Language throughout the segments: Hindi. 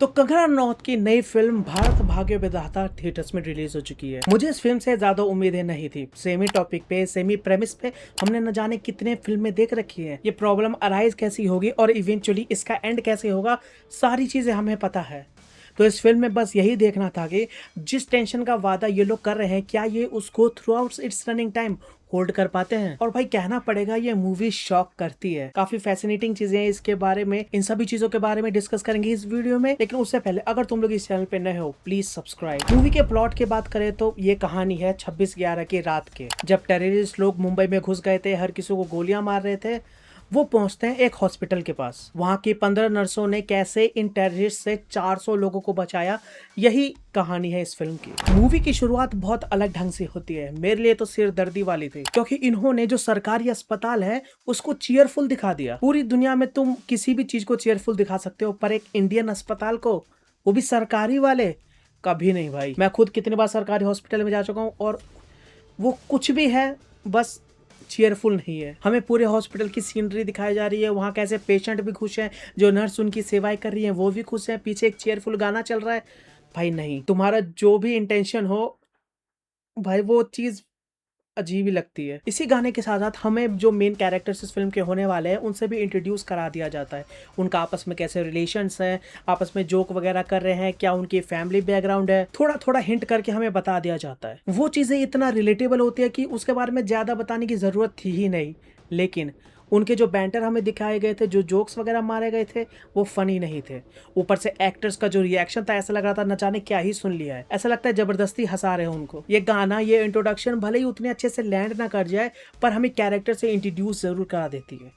तो कंगना रनौत की नई फिल्म भारत भाग्य विधाता थिएटर्स में रिलीज हो चुकी है। मुझे इस फिल्म से ज्यादा उम्मीदें नहीं थी। सेमी टॉपिक पे, सेमी प्रेमिस पे हमने न जाने कितने फिल्में देख रखी हैं। ये प्रॉब्लम अराइज कैसी होगी और इवेंचुअली इसका एंड कैसे होगा, सारी चीजें हमें पता है। तो इस फिल्म में बस यही देखना था कि जिस टेंशन का वादा ये लोग कर रहे हैं, क्या ये उसको through out it's running time hold कर पाते हैं। और भाई कहना पड़ेगा, ये मूवी शॉक करती है। काफी फैसिनेटिंग चीजें हैं इसके बारे में, इन सभी चीजों के बारे में डिस्कस करेंगे इस वीडियो में। लेकिन उससे पहले अगर तुम लोग इस चैनल पे नए हो, प्लीज सब्सक्राइब। मूवी के प्लॉट की बात करें तो ये कहानी है 26/11 की रात के, जब टेररिस्ट लोग मुंबई में घुस गए थे, हर किसी को गोलियां मार रहे थे। वो पहुंचते हैं एक हॉस्पिटल के पास। वहां की 15 नर्सों ने कैसे इन टेररिस्ट से 400 लोगों को बचाया, यही कहानी है इस फिल्म की। मूवी की शुरुआत बहुत अलग ढंग से होती है। मेरे लिए तो सिरदर्दी वाली थी, क्योंकि इन्होंने जो सरकारी अस्पताल है उसको चीयरफुल दिखा दिया। पूरी दुनिया में तुम किसी भी चीज को चीयरफुल दिखा सकते हो, पर एक इंडियन अस्पताल को, वो भी सरकारी वाले, कभी नहीं भाई। मैं खुद कितने बार सरकारी हॉस्पिटल में जा चुका हूँ और वो कुछ भी है, बस चीयरफुल नहीं है। हमें पूरे हॉस्पिटल की सीनरी दिखाई जा रही है, वहाँ कैसे पेशेंट भी खुश हैं, जो नर्स उनकी सेवाएं कर रही हैं वो भी खुश हैं, पीछे एक चीयरफुल गाना चल रहा है। भाई नहीं, तुम्हारा जो भी इंटेंशन हो भाई, वो चीज़ अजीब ही लगती है। इसी गाने के साथ साथ हमें जो मेन कैरेक्टर्स इस फिल्म के होने वाले हैं उनसे भी इंट्रोड्यूस करा दिया जाता है। उनका आपस में कैसे रिलेशंस हैं, आपस में जोक वगैरह कर रहे हैं, क्या उनकी फैमिली बैकग्राउंड है, थोड़ा थोड़ा हिंट करके हमें बता दिया जाता है। वो चीज़ें इतना रिलेटेबल होती है कि उसके बारे में ज़्यादा बताने की ज़रूरत थी ही नहीं। लेकिन उनके जो बैंटर हमें दिखाए गए थे, जो जोक्स वगैरह मारे गए थे, वो फनी नहीं थे। ऊपर से एक्टर्स का जो रिएक्शन था, ऐसा लग रहा था न जाने क्या ही सुन लिया है। ऐसा लगता है जबरदस्ती हंसा रहे हैं उनको। ये गाना, ये इंट्रोडक्शन भले ही उतने अच्छे से लैंड ना कर जाए, पर हमें कैरेक्टर से इंट्रोड्यूस जरूर करा देती है।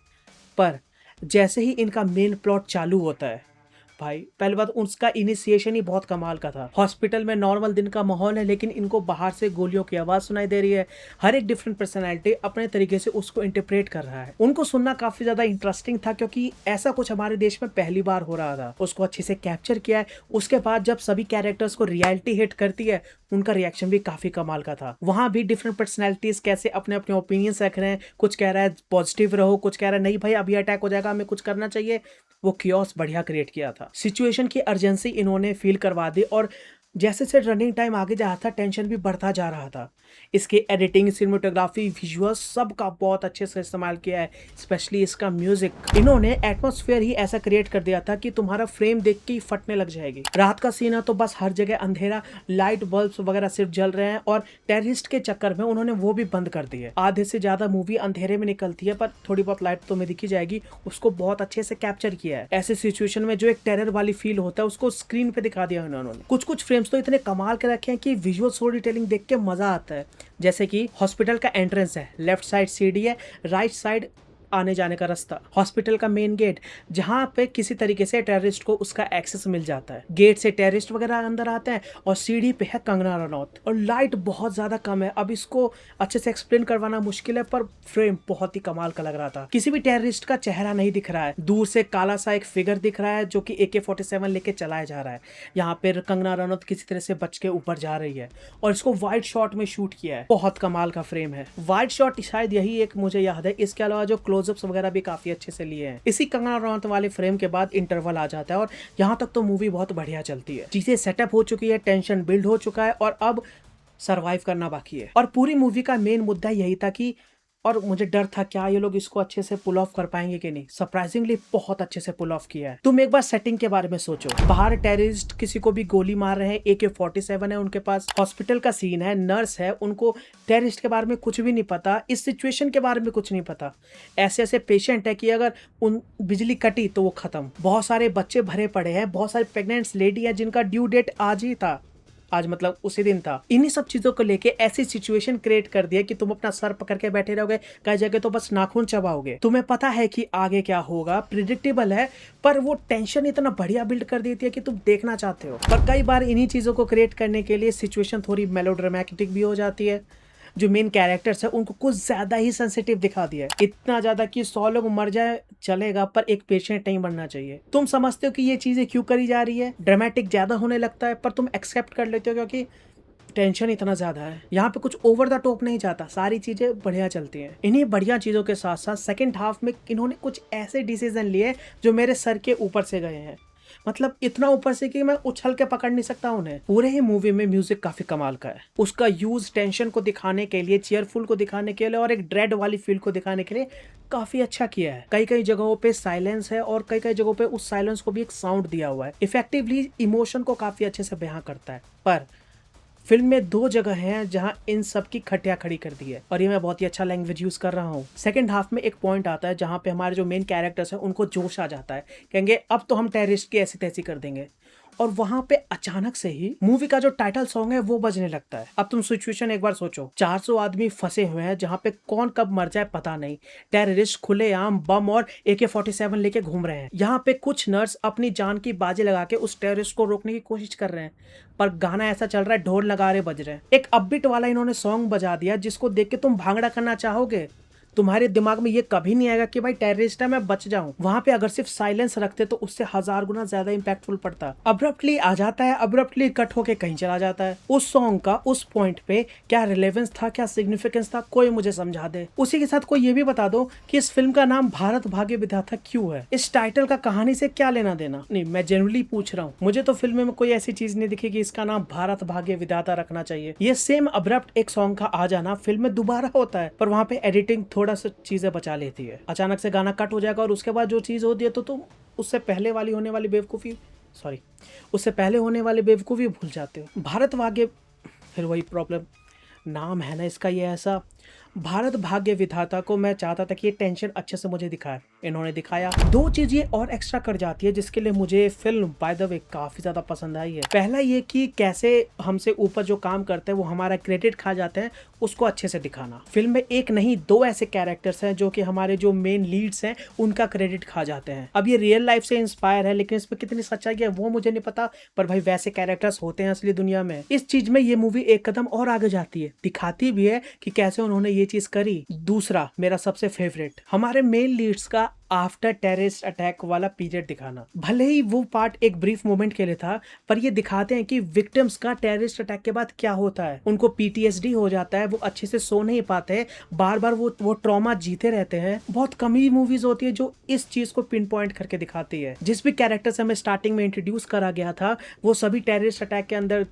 पर जैसे ही इनका मेन प्लॉट चालू होता है, भाई पहली बात, उसका इनिशिएशन ही बहुत कमाल का था। हॉस्पिटल में नॉर्मल दिन का माहौल है, लेकिन इनको बाहर से गोलियों की आवाज सुनाई दे रही है। हर एक डिफरेंट पर्सनैलिटी अपने तरीके से उसको इंटरप्रेट कर रहा है। उनको सुनना काफी ज्यादा इंटरेस्टिंग था, क्योंकि ऐसा कुछ हमारे देश में पहली बार हो रहा था। उसको अच्छे से कैप्चर किया है। उसके बाद जब सभी कैरेक्टर्स को रियलिटी हिट करती है, उनका रिएक्शन भी काफी कमाल का था। वहां भी डिफरेंट पर्सनैलिटीज कैसे अपने अपने ओपिनियंस रख रहे हैं। कुछ कह रहा है पॉजिटिव रहो, कुछ कह रहा है नहीं भाई अभी अटैक हो जाएगा, हमें कुछ करना चाहिए। वो कियोस बढ़िया क्रिएट किया था। सिचुएशन की अर्जेंसी इन्होंने फील करवा दी, और जैसे से रनिंग टाइम आगे जा रहा था, टेंशन भी बढ़ता जा रहा था। इसकी एडिटिंग, सिनेमेटोग्राफी, विजुअल्स सब का बहुत अच्छे से इस्तेमाल किया है। स्पेशली इसका म्यूजिक, इन्होंने एटमॉस्फेयर ही ऐसा क्रिएट कर दिया था कि तुम्हारा फ्रेम देख के ही फटने लग जाएगी। रात का सीन है तो बस हर जगह अंधेरा, लाइट बल्ब्स वगैरह सिर्फ जल रहे हैं, और टेररिस्ट के चक्कर में उन्होंने वो भी बंद कर दिए। आधे से ज्यादा मूवी अंधेरे में निकलती है, पर थोड़ी बहुत लाइट तो में दिखी जाएगी। उसको बहुत अच्छे से कैप्चर किया है। ऐसे सिचुएशन में जो एक टेरर वाली फील होता है, उसको स्क्रीन पे दिखा दिया उन्होंने। कुछ कुछ फ्रेम्स तो इतने कमाल के रखे हैं कि विजुअल स्टोरी टेलिंग देख के मजा आता है। जैसे कि हॉस्पिटल का एंट्रेंस है, लेफ्ट साइड सीढ़ी है, राइट साइड आने जाने का रास्ता, हॉस्पिटल का मेन गेट, जहां पे किसी तरीके से टेररिस्ट को उसका एक्सेस मिल जाता है। गेट से टेररिस्ट वगैरह अंदर आते हैं, और सीढ़ी पे है कंगना रनौत। और लाइट बहुत ज्यादा कम है, अब इसको अच्छे से एक्सप्लेन करवाना मुश्किल है, पर फ्रेम बहुत ही कमाल का लग रहा था। किसी भी टेररिस्ट का चेहरा नहीं दिख रहा है, दूर से काला सा एक फिगर दिख रहा है जो कि AK-47 लेके चलाया जा रहा है। यहाँ पे कंगना रनौत किसी तरह से बच के ऊपर जा रही है, और इसको वाइड शॉट में शूट किया है। बहुत कमाल का फ्रेम है। वाइड शॉट शायद यही एक मुझे याद है। इसके अलावा जो क्लोजअप्स वगैरह भी काफी अच्छे से लिए हैं। इसी कंगना रनौत वाले फ्रेम के बाद इंटरवल आ जाता है, और यहाँ तक तो मूवी बहुत बढ़िया चलती है। चीजें सेटअप हो चुकी है, टेंशन बिल्ड हो चुका है, और अब सरवाइव करना बाकी है। और पूरी मूवी का मेन मुद्दा यही था कि, और मुझे डर था क्या ये लोग इसको अच्छे से पुल ऑफ कर पाएंगे कि नहीं। सरप्राइजिंगली बहुत अच्छे से पुल ऑफ किया है। तुम एक बार सेटिंग के बारे में सोचो, बाहर टेररिस्ट किसी को भी गोली मार रहे हैं, AK-47 है उनके पास, हॉस्पिटल का सीन है, नर्स है, उनको टेररिस्ट के बारे में कुछ भी नहीं पता, इस सिचुएशन के बारे में कुछ नहीं पता। ऐसे ऐसे पेशेंट है कि अगर उन बिजली कटी तो वो खत्म। बहुत सारे बच्चे भरे पड़े हैं, बहुत सारे प्रेग्नेंट लेडी है जिनका ड्यू डेट आज ही था, आज मतलब उसी दिन था। इन्हीं सब चीजों को लेके ऐसी सिचुएशन क्रिएट कर दिया कि तुम अपना सर पकड़ के बैठे रहोगे, कई जगह तो बस नाखून चबाओगे। तुम्हें पता है कि आगे क्या होगा, प्रिडिक्टेबल है, पर वो टेंशन इतना बढ़िया बिल्ड कर देती है कि तुम देखना चाहते हो। पर कई बार इन्हीं चीजों को क्रिएट करने के लिए सिचुएशन थोड़ी मेलोड्रामेटिक भी हो जाती है। जो मेन कैरेक्टर्स है उनको कुछ ज्यादा ही सेंसिटिव दिखा दिया है, इतना ज्यादा कि 100 लोग मर जाए चलेगा, पर एक पेशेंट नहीं मरना चाहिए। तुम समझते हो कि ये चीजें क्यों करी जा रही है, ड्रामेटिक ज्यादा होने लगता है, पर तुम एक्सेप्ट कर लेते हो क्योंकि टेंशन इतना ज्यादा है। यहाँ पे कुछ ओवर द टॉप नहीं जाता, सारी चीजें बढ़िया चलती हैं। इन्हीं बढ़िया चीजों के साथ साथ सेकंड हाफ में इन्होंने कुछ ऐसे डिसीजन लिए जो मेरे सर के ऊपर से गए हैं। मतलब इतना ऊपर से कि मैं उछल के पकड़ नहीं सकता उन्हें। पूरे ही मूवी में म्यूजिक काफी कमाल का है। उसका यूज टेंशन को दिखाने के लिए, चीयरफुल को दिखाने के लिए और एक ड्रेड वाली फील को दिखाने के लिए काफी अच्छा किया है। कई कई जगहों पे साइलेंस है और कई कई जगहों पे उस साइलेंस को भी एक साउंड दिया हुआ है। इफेक्टिवली इमोशन को काफी अच्छे से बयां करता है। पर फिल्म में 2 जगह हैं जहां इन सब की खटिया खड़ी कर दी है और ये मैं बहुत ही अच्छा लैंग्वेज यूज कर रहा हूँ। सेकंड हाफ में एक पॉइंट आता है जहां पे हमारे जो मेन कैरेक्टर्स हैं उनको जोश आ जाता है, कहेंगे अब तो हम टेररिस्ट की ऐसी तैसी कर देंगे। और वहां पे अचानक से ही मूवी का जो टाइटल सॉन्ग है वो बजने लगता है। अब तुम सिचुएशन एक बार सोचो, 400 आदमी फंसे हुए हैं जहां पे कौन कब मर जाए पता नहीं। टेररिस्ट खुलेआम बम और AK-47 लेके घूम रहे हैं। यहाँ पे कुछ नर्स अपनी जान की बाजी लगा के उस टेररिस्ट को रोकने की कोशिश कर रहे हैं, पर गाना ऐसा चल रहा है, ढोल नगाड़े बज रहे हैं। एक अपबीट वाला इन्होंने सॉन्ग बजा दिया जिसको देख के तुम भांगड़ा करना चाहोगे। तुम्हारे दिमाग में ये कभी नहीं आएगा कि भाई टेररिस्ट है मैं बच जाऊं। वहां पे अगर सिर्फ साइलेंस रखते तो उससे 1000 गुना ज्यादा इंपैक्टफुल पड़ता। अब्रप्टली आ जाता है, अब्रप्टली कट होके कहीं चला जाता है। उस सॉन्ग का उस पॉइंट पे क्या रिलेवेंस था, क्या सिग्निफिकेंस था, कोई मुझे समझा दे। उसी के साथ कोई ये भी बता दो कि इस फिल्म का नाम भारत भाग्य विधाता क्यों है। इस टाइटल का कहानी से क्या लेना देना। नहीं, मैं जनरली पूछ रहा हूँ, मुझे तो फिल्म में कोई ऐसी चीज नहीं दिखी कि इसका नाम भारत भाग्य विधाता रखना चाहिए। ये सेम अब्रप्ट एक सॉन्ग का आ जाना फिल्म में दोबारा होता है, पर वहां पे एडिटिंग थोड़ा सा चीजें बचा लेती है। अचानक से गाना कट हो जाएगा और उसके बाद जो चीज होती है तो तुम उससे पहले होने वाली बेवकूफी भूल जाते हो। भारत भाग्य, फिर वही प्रॉब्लम, नाम है ना इसका ये ऐसा। भारत भाग्य विधाता को मैं चाहता था कि ये टेंशन अच्छे से मुझे दिखाए, इन्होंने दिखाया। 2 चीज ये और एक्स्ट्रा कर जाती है जिसके लिए मुझे फिल्म बाय द वे काफी ज्यादा पसंद आई है। पहला ये कि कैसे हमसे ऊपर जो काम करते हैं वो हमारा क्रेडिट खा जाते हैं, उसको अच्छे से दिखाना। फिल्म में एक नहीं 2 ऐसे कैरेक्टर्स हैं जो कि हमारे जो मेन लीड्स हैं उनका क्रेडिट खा जाते हैं। अब ये रियल लाइफ से इंस्पायर है लेकिन इसमें कितनी सच्चाई है वो मुझे नहीं पता, पर भाई वैसे कैरेक्टर्स होते हैं असली दुनिया में। इस चीज में ये मूवी एक कदम और आगे जाती है, दिखाती भी है कि कैसे उन्होंने ये चीज करी। दूसरा मेरा सबसे फेवरेट, हमारे मेन लीड्स का आफ्टर टेररिस्ट अटैक वाला पीरियड दिखाना। भले ही वो पार्ट एक ब्रीफ मोमेंट के लिए था, पर ये दिखाते हैं कि विक्टिम्स का टेररिस्ट अटैक के बाद क्या होता है। उनको PTSD हो जाता है, वो अच्छे से सो नहीं पाते, बार बार वो ट्रॉमा जीते रहते हैं। बहुत कम ही मूवीज होती है जो इस चीज को पिन पॉइंट करके दिखाती है। जिस भी कैरेक्टर से हमें स्टार्टिंग में इंट्रोड्यूस करा गया था वो सभी टेररिस्ट अटैक के अंदर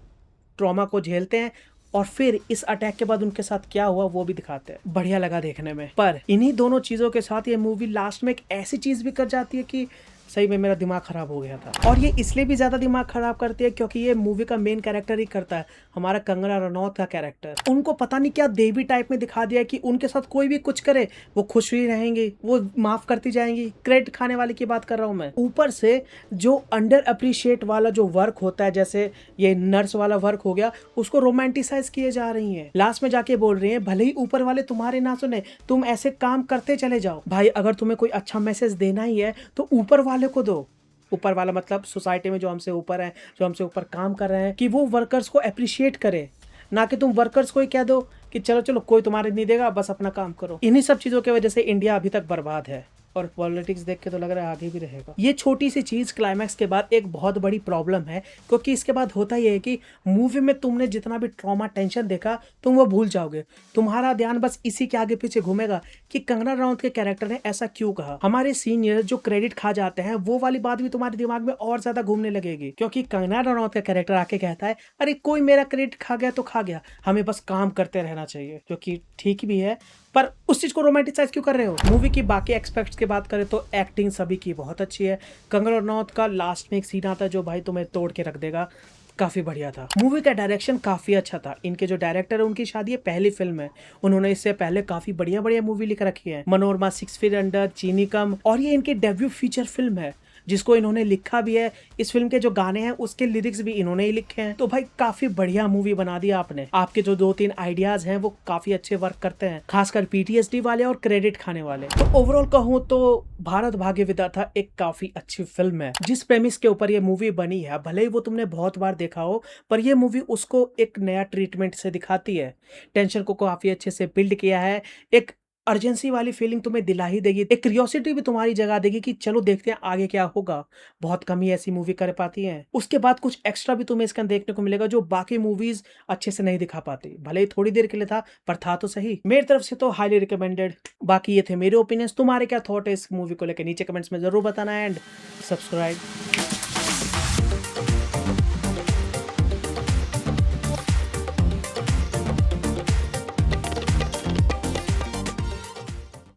ट्रॉमा को झेलते हैं और फिर इस अटैक के बाद उनके साथ क्या हुआ वो भी दिखाते हैं। बढ़िया लगा देखने में। पर इन्हीं दोनों चीजों के साथ ये मूवी लास्ट में एक ऐसी चीज भी कर जाती है कि सही में मेरा दिमाग खराब हो गया था। और ये इसलिए भी ज्यादा दिमाग खराब करती है क्योंकि ये मूवी का मेन कैरेक्टर ही करता है, हमारा कंगना रनौत का कैरेक्टर। उनको पता नहीं क्या देवी टाइप में दिखा दिया कि उनके साथ कोई भी कुछ करे वो खुश ही रहेंगी, वो माफ करती जाएंगी। क्रेडिट खाने वाले की बात कर रहा हूँ मैं। ऊपर से जो अंडर अप्रिशिएट वाला जो वर्क होता है, जैसे ये नर्स वाला वर्क हो गया, उसको रोमांटिसाइज किए जा रही है। लास्ट में जाके बोल रही है भले ही ऊपर वाले तुम्हारे ना सुने, तुम ऐसे काम करते चले जाओ। भाई अगर तुम्हें कोई अच्छा मैसेज देना ही है तो ऊपर वाले को दो। ऊपर वाला मतलब सोसाइटी में जो हमसे ऊपर है, जो हमसे ऊपर काम कर रहे हैं, कि वो वर्कर्स को अप्रिशिएट करे, ना कि तुम वर्कर्स को ही कह दो कि चलो चलो कोई तुम्हारे नहीं देगा, बस अपना काम करो। इन्हीं सब चीजों की वजह से इंडिया अभी तक बर्बाद है और पॉलिटिक्स देख के तो लग रहा है आगे भी रहेगा। ये छोटी सी चीज क्लाइमैक्स के बाद एक बहुत बड़ी प्रॉब्लम है, क्योंकि इसके बाद होता यह है कि मूवी में तुमने जितना भी ट्रॉमा टेंशन देखा तुम वो भूल जाओगे। तुम्हारा ध्यान बस इसी के आगे पीछे घूमेगा कि कंगना रनौत के कैरेक्टर ने ऐसा क्यों कहा। हमारे सीनियर जो क्रेडिट खा जाते हैं वो वाली बात भी तुम्हारे दिमाग में और ज्यादा घूमने लगेगी, क्योंकि कंगना रनौत का कैरेक्टर आके कहता है अरे कोई मेरा क्रेडिट खा गया तो खा गया, हमें बस काम करते रहना चाहिए, जो कि ठीक भी है। पर उस चीज को रोमांटिसाइज क्यों कर रहे हो। मूवी की बाकी एक्सपेक्ट्स की बात करें तो एक्टिंग सभी की बहुत अच्छी है। कंगना रनौत का लास्ट में एक सीन आता है जो भाई तुम्हें तोड़ के रख देगा, काफी बढ़िया था। मूवी का डायरेक्शन काफी अच्छा था। इनके जो डायरेक्टर है उनकी शायद ये पहली फिल्म है, उन्होंने इससे पहले काफी बढ़िया बढ़िया मूवी लिख रखी है, मनोरमा, 6 फीट अंडर, चीनी कम, और ये इनकी डेब्यू फीचर फिल्म है जिसको इन्होंने लिखा भी है। इस फिल्म के जो गाने हैं उसके लिरिक्स भी इन्होंने ही लिखे हैं। तो भाई काफी बढ़िया मूवी बना दिया आपने। आपके जो 2-3 आइडियाज हैं वो काफी अच्छे वर्क करते हैं, खासकर PTSD वाले और क्रेडिट खाने वाले। तो ओवरऑल कहूँ तो भारत भाग्य विधाता एक काफी अच्छी फिल्म है। जिस प्रेमिस के ऊपर ये मूवी बनी है, भले ही वो तुमने बहुत बार देखा हो, पर ये मूवी उसको एक नया ट्रीटमेंट से दिखाती है। टेंशन को काफी अच्छे से बिल्ड किया है, एक अर्जेंसी वाली फीलिंग तुम्हें दिला ही देगी, एक क्यूरियोसिटी भी तुम्हारी जगा देगी कि चलो देखते हैं आगे क्या होगा। बहुत कम ही ऐसी मूवी कर पाती हैं। उसके बाद कुछ एक्स्ट्रा भी तुम्हें इसका देखने को मिलेगा जो बाकी मूवीज अच्छे से नहीं दिखा पाती। भले ही थोड़ी देर के लिए था पर था तो सही। मेरी तरफ से तो हाईली रिकमेंडेड। बाकी ये थे मेरे ओपिनियंस। तुम्हारे क्या थॉट है इस मूवी को लेकर नीचे कमेंट्स में जरूर बताना एंड सब्सक्राइब।